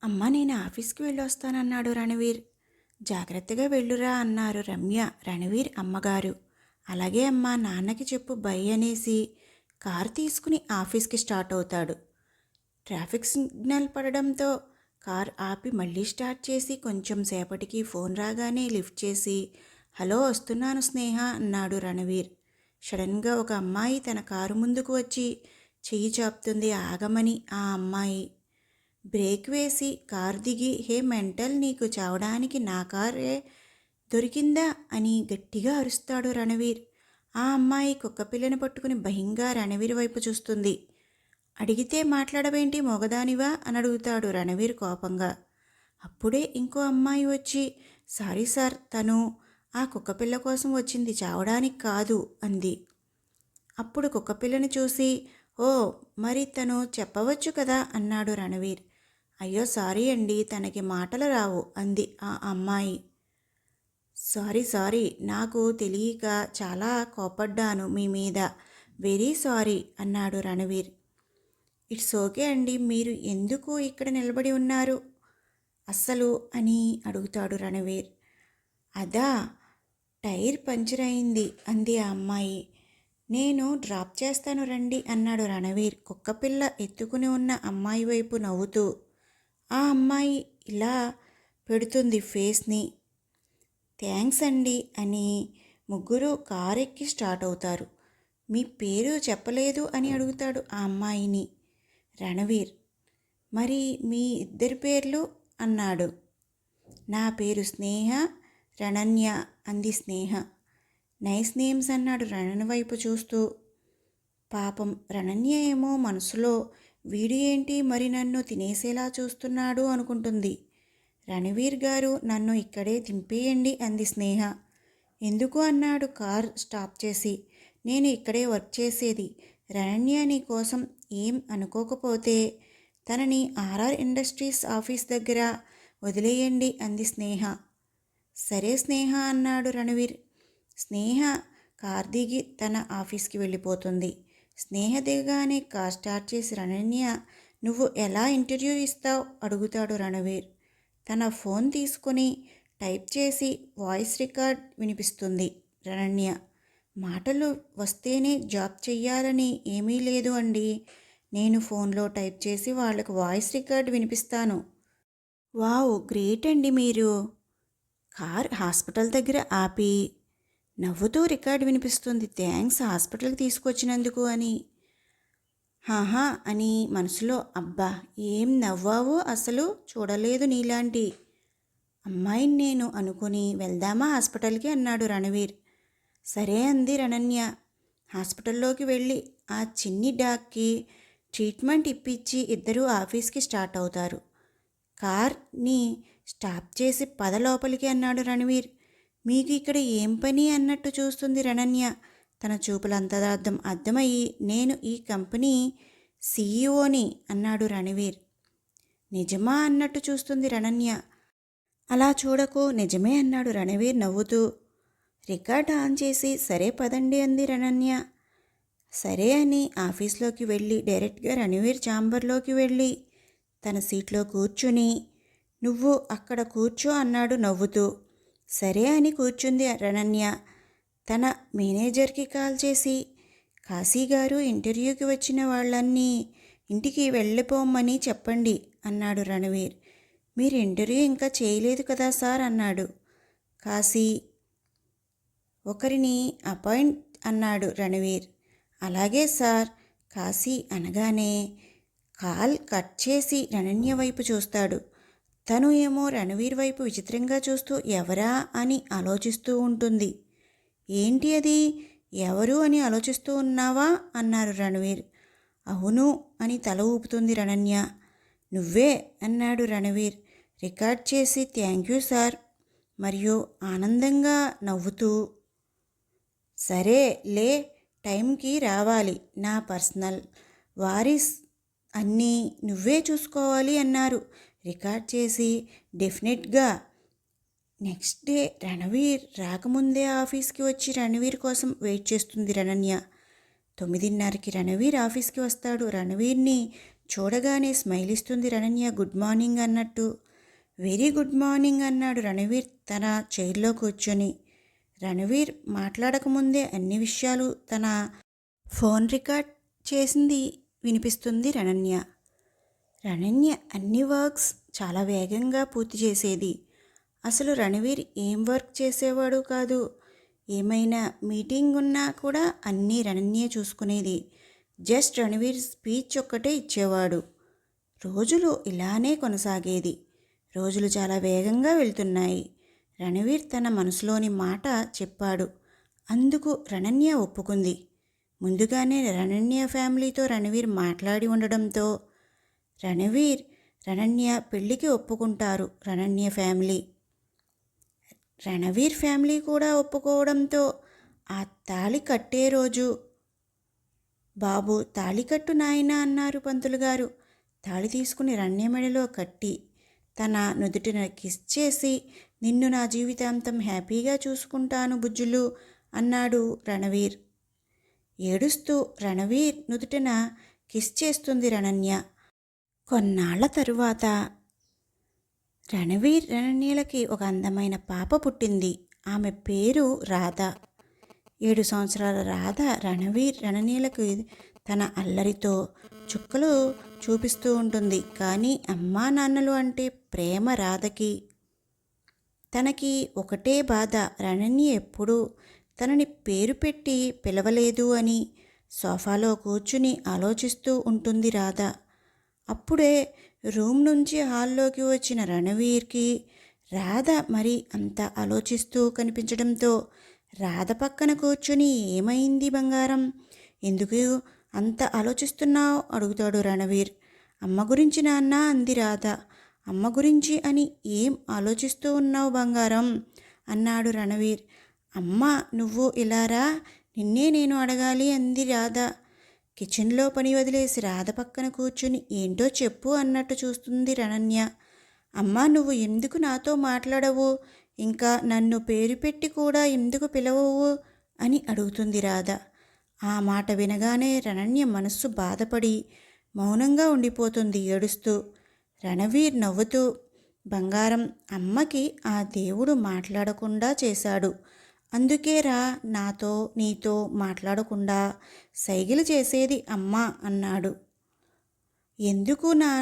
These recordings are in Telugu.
అమ్మ నేను ఆఫీస్కి వెళ్ళొస్తానన్నాడు రణవీర్. జాగ్రత్తగా వెళ్ళురా అన్నారు రమ్య, రణవీర్ అమ్మగారు. అలాగే అమ్మా, నాన్నకి చెప్పు బై అనేసి కారు తీసుకుని ఆఫీస్కి స్టార్ట్ అవుతాడు. ట్రాఫిక్ సిగ్నల్ పడడంతో కార్ ఆపి మళ్ళీ స్టార్ట్ చేసి కొంచెం సేపటికి ఫోన్ రాగానే లిఫ్ట్ చేసి హలో వస్తున్నాను స్నేహ అన్నాడు రణవీర్. సడన్గా ఒక అమ్మాయి తన కారు ముందుకు వచ్చి చెయ్యి చాపుతుంది. ఆగమని ఆ అమ్మాయి బ్రేక్ వేసి కారు దిగి హే మెంటల్, నీకు చావడానికి నా కారే దొరికిందా అని గట్టిగా అరుస్తాడు రణవీర్. ఆ అమ్మాయి కుక్కపిల్లని పట్టుకుని భయంగా రణవీర్ వైపు చూస్తుంది. అడిగితే మాట్లాడవేంటి మొగదానివా అని అడుగుతాడు రణవీర్ కోపంగా. అప్పుడే ఇంకో అమ్మాయి వచ్చి సారీ సార్, తను ఆ కుక్కపిల్ల కోసం వచ్చింది, చావడానికి కాదు అంది. అప్పుడు కుక్కపిల్లని చూసి ఓ మరి తను చెప్పవచ్చు కదా అన్నాడు రణవీర్. అయ్యో సారీ అండి, తనకి మాటలు రావు అంది ఆ అమ్మాయి. సారీ నాకు తెలియక చాలా కోపడ్డాను మీ మీద, వెరీ సారీ అన్నాడు రణవీర్. ఇట్స్ ఓకే అండి, మీరు ఎందుకు ఇక్కడ నిలబడి ఉన్నారు అస్సలు అని అడుగుతాడు రణవీర్. అదా, టైర్ పంచర్ అయింది అంది ఆ అమ్మాయి. నేను డ్రాప్ చేస్తాను రండి అన్నాడు రణవీర్ కుక్కపిల్ల ఎత్తుకుని ఉన్న అమ్మాయి వైపు నవ్వుతూ. ఆ అమ్మాయి ఇలా పెడుతుంది ఫేస్ని. థ్యాంక్స్ అండి అని ముగ్గురు కారెక్కి స్టార్ట్ అవుతారు. మీ పేరు చెప్పలేదు అని అడుగుతాడు ఆ అమ్మాయిని రణవీర్. మరి మీ ఇద్దరి పేర్లు అన్నాడు. నా పేరు స్నేహ, రణన్య అంది స్నేహ. నైస్ నేమ్స్ అన్నాడు రణన్ వైపు చూస్తూ. పాపం రణన్య ఏమో మనసులో వీడు ఏంటి మరి నన్ను తినేసేలా చూస్తున్నాడు అనుకుంటుంది. రణవీర్ గారు నన్ను ఇక్కడే దింపేయండి అంది స్నేహ. ఎందుకు అన్నాడు కార్ స్టాప్ చేసి. నేను ఇక్కడే వర్క్ చేసేది. రణన్య నీ కోసం ఏం అనుకోకపోతే తనని ఆర్ఆర్ ఇండస్ట్రీస్ ఆఫీస్ దగ్గర వదిలేయండి అంది స్నేహ. సరే స్నేహ అన్నాడు రణవీర్. స్నేహ కార్ దిగి తన ఆఫీస్కి వెళ్ళిపోతుంది. స్నేహ దిగగానే కార్ స్టార్ట్ చేసి రణన్య నువ్వు ఎలా ఇంటర్వ్యూ ఇస్తావు అడుగుతాడు రణవీర్. తన ఫోన్ తీసుకుని టైప్ చేసి వాయిస్ రికార్డ్ వినిపిస్తుంది రణన్య. మాటలు వస్తేనే జాబ్ చెయ్యాలని ఏమీ లేదు అండి, నేను ఫోన్లో టైప్ చేసి వాళ్ళకు వాయిస్ రికార్డ్ వినిపిస్తాను. వావ్ గ్రేట్ అండి మీరు. కార్ హాస్పిటల్ దగ్గర ఆపి నవ్వుతూ రికార్డు వినిపిస్తుంది. థ్యాంక్స్ హాస్పిటల్కి తీసుకొచ్చినందుకు అని. హాహా అని మనసులో అబ్బా ఏం నవ్వావో, అసలు చూడలేదు నీలాంటి అమ్మాయిని నేను అనుకుని వెళ్దామా హాస్పిటల్కి అన్నాడు రణవీర్. సరే అంది రణన్య. హాస్పిటల్లోకి వెళ్ళి ఆ చిన్ని డాక్కి ట్రీట్మెంట్ ఇప్పించి ఇద్దరూ ఆఫీస్కి స్టార్ట్ అవుతారు. కార్ని స్టాప్ చేసి పద లోపలికి అన్నాడు రణవీర్. మీకు ఇక్కడ ఏం పని అన్నట్టు చూస్తుంది రణన్య. తన చూపులంతా అర్థమయ్యి నేను ఈ కంపెనీ సీఈఓని అన్నాడు రణవీర్. నిజమా అన్నట్టు చూస్తుంది రణన్య. అలా చూడకు, నిజమే అన్నాడు రణవీర్ నవ్వుతూ. రికార్డ్ ఆన్ చేసి సరే పదండి అంది రణన్య. సరే అని ఆఫీస్లోకి వెళ్ళి డైరెక్ట్గా రణవీర్ ఛాంబర్లోకి వెళ్ళి తన సీట్లో కూర్చుని నువ్వు అక్కడ కూర్చో అన్నాడు నవ్వుతూ. సరే అని కూర్చుంది రణన్య. తన మేనేజర్కి కాల్ చేసి కాశీగారు ఇంటర్వ్యూకి వచ్చిన వాళ్ళన్నీ ఇంటికి వెళ్ళిపోమని చెప్పండి అన్నాడు రణవీర్. మీరు ఇంటర్వ్యూ ఇంకా చేయలేదు కదా సార్ అన్నాడు కాశీ. ఒకరిని అపాయింట్ అన్నాడు రణవీర్. అలాగే సార్ కాశీ అనగానే కాల్ కట్ చేసి రణన్య వైపు చూస్తాడు. తను ఏమో రణవీర్ వైపు విచిత్రంగా చూస్తూ ఎవరా అని ఆలోచిస్తూ ఉంటుంది. ఏంటి అది, ఎవరు అని ఆలోచిస్తూ ఉన్నావా అన్నారు రణవీర్. అవును అని తల ఊపుతుంది రణన్య. నువ్వే అన్నాడు రణవీర్ రికార్డ్ చేసి. థ్యాంక్ యూ సార్ మరియు ఆనందంగా నవ్వుతూ. సరే లే, టైంకి రావాలి, నా పర్సనల్ వారీస్ అన్నీ నువ్వే చూసుకోవాలి అన్నారు రికార్డ్ చేసి. డెఫినెట్గా. నెక్స్ట్ డే రణవీర్ రాకముందే ఆఫీస్కి వచ్చి రణవీర్ కోసం వెయిట్ చేస్తుంది రణన్య. 9:30కి రణవీర్ ఆఫీస్కి వస్తాడు. రణవీర్ని చూడగానే స్మైల్ ఇస్తుంది రణన్య గుడ్ మార్నింగ్ అన్నట్టు. వెరీ గుడ్ మార్నింగ్ అన్నాడు రణవీర్ తన చైర్లో కూర్చొని. రణవీర్ మాట్లాడకముందే అన్ని విషయాలు తన ఫోన్ రికార్డ్ చేసింది వినిపిస్తుంది రణన్య. రణన్య అన్ని వర్క్స్ చాలా వేగంగా పూర్తి చేసేది. అసలు రణవీర్ ఏం వర్క్ చేసేవాడు కాదు. ఏమైనా మీటింగ్ ఉన్నా కూడా అన్నీ రణన్యే చూసుకునేది. జస్ట్ రణవీర్ స్పీచ్ ఒక్కటే ఇచ్చేవాడు. రోజులు ఇలానే కొనసాగేది. రోజులు చాలా వేగంగా వెళ్తున్నాయి. రణవీర్ తన మనసులోని మాట చెప్పాడు. అందుకు రణన్య ఒప్పుకుంది. ముందుగానే రణన్య ఫ్యామిలీతో రణవీర్ మాట్లాడి ఉండడంతో రణన్య పెళ్లికి ఒప్పుకుంటారు. రణవీర్ ఫ్యామిలీ కూడా ఒప్పుకోవడంతో ఆ తాళి కట్టే రోజు బాబు తాళికట్టు నాయనా అన్నారు పంతులు గారు. తాళి తీసుకుని రణన్య మెడలో కట్టి తన నుదుటిన కిస్ చేసి నిన్ను నా జీవితాంతం హ్యాపీగా చూసుకుంటాను బుజ్జులు అన్నాడు రణవీర్. ఏడుస్తూ రణవీర్ నుదుటిన కిస్ చేస్తుంది రణన్య. కొన్నాళ్ల తరువాత రణన్యలకి ఒక అందమైన పాప పుట్టింది. ఆమె పేరు రాధ. 7 సంవత్సరాల రాధ రణన్యలకు తన అల్లరితో చుక్కలు చూపిస్తూ ఉంటుంది. కానీ అమ్మా నాన్నలు అంటే ప్రేమ రాధకి. తనకి ఒకటే బాధ, రణన్య ఎప్పుడూ తనని పేరు పెట్టి పిలవలేదు అని సోఫాలో కూర్చుని ఆలోచిస్తూ ఉంటుంది రాధ. అప్పుడే రూమ్ నుంచి హాల్లోకి వచ్చిన రణవీర్కి రాధ మరి అంత ఆలోచిస్తూ కనిపించడంతో రాధ పక్కన కూర్చుని ఏమైంది బంగారం, ఎందుకు అంత ఆలోచిస్తున్నావు అడుగుతాడు రణవీర్. అమ్మ గురించి నాన్న అంది రాధ. అమ్మ గురించి అని ఏం ఆలోచిస్తూ ఉన్నావు బంగారం అన్నాడు రణవీర్. అమ్మ నువ్వు ఇలారా, నిన్నే నేను అడగాలి అంది రాధ. కిచెన్లో పని వదిలేసి రాధ పక్కన కూర్చుని ఏంటో చెప్పు అన్నట్టు చూస్తుంది రణన్య. అమ్మా నువ్వు ఎందుకు నాతో మాట్లాడవు, ఇంకా నన్ను పేరు పెట్టి కూడా ఎందుకు పిలవవు అని అడుగుతుంది రాధ. ఆ మాట వినగానే రణన్య మనస్సు బాధపడి మౌనంగా ఉండిపోతుంది ఏడుస్తూ. రణవీర్ నవ్వుతూ బంగారం అమ్మకి ఆ దేవుడు మాట్లాడకుండా చేశాడు, అందుకేరా నీతో మాట్లాడకుండా సైగలు చేసేది అమ్మ అన్నాడు. ఎందుకు నా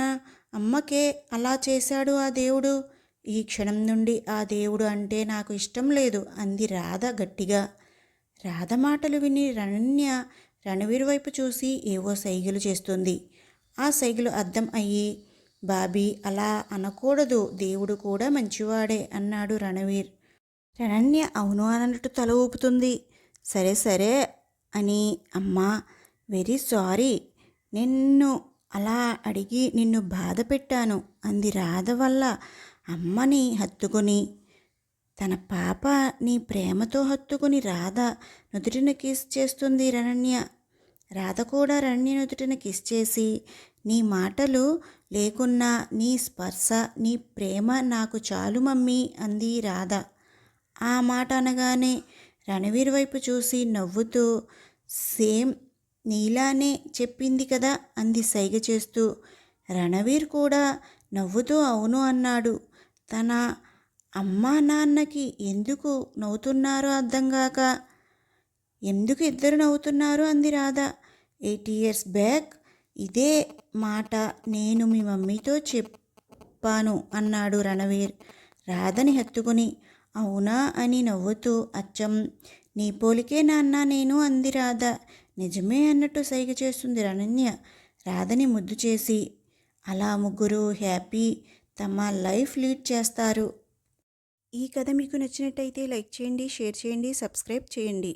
అమ్మకే అలా చేశాడు ఆ దేవుడు, ఈ క్షణం నుండి ఆ దేవుడు అంటే నాకు ఇష్టం లేదు అంది రాధ గట్టిగా. రాధ మాటలు విని రణవీర్ వైపు చూసి ఏవో సైగలు చేస్తుంది. ఆ సైగలు అర్థం అయ్యి బాబీ అలా అనకూడదు, దేవుడు కూడా మంచివాడే అన్నాడు రణవీర్. రణన్య అవును అన్నట్టు తల ఊపుతుంది. సరే సరే అని అమ్మా వెరీ సారీ, నిన్ను అలా అడిగి నిన్ను బాధ పెట్టాను అంది రాధ వల్ల అమ్మని హత్తుకుని. తన పాప నీ ప్రేమతో హత్తుకుని రాధ నుదుటిన కిస్ చేస్తుంది రణన్య. రాధ కూడా రణన్య నుదుటిన కిస్ చేసి నీ మాటలు లేకున్నా నీ స్పర్శ నీ ప్రేమ నాకు చాలు మమ్మీ అంది రాధ. ఆ మాట అనగానే రణవీర్ వైపు చూసి నవ్వుతూ సేమ్ నీలానే చెప్పింది కదా అంది సైగ చేస్తూ. రణవీర్ కూడా నవ్వుతూ అవును అన్నాడు. తన అమ్మా నాన్నకి ఎందుకు నవ్వుతున్నారో అర్థం కాక ఎందుకు ఇద్దరు నవ్వుతున్నారు అంది రాధ. 8 years బ్యాక్ ఇదే మాట నేను మీ మమ్మీతో చెప్పాను అన్నాడు రణవీర్ రాధని హత్తుకుని. అవునా అని నవ్వుతూ అచ్చం నీ పోలికే నాన్న నేను అంది రాధ. నిజమే అన్నట్టు సైగ చేస్తుంది రణన్య రాధని ముద్దు చేసి. అలా ముగ్గురు హ్యాపీ తమ లైఫ్ లీడ్ చేస్తారు. ఈ కథ మీకు నచ్చినట్టయితే లైక్ చేయండి, షేర్ చేయండి, సబ్స్క్రైబ్ చేయండి.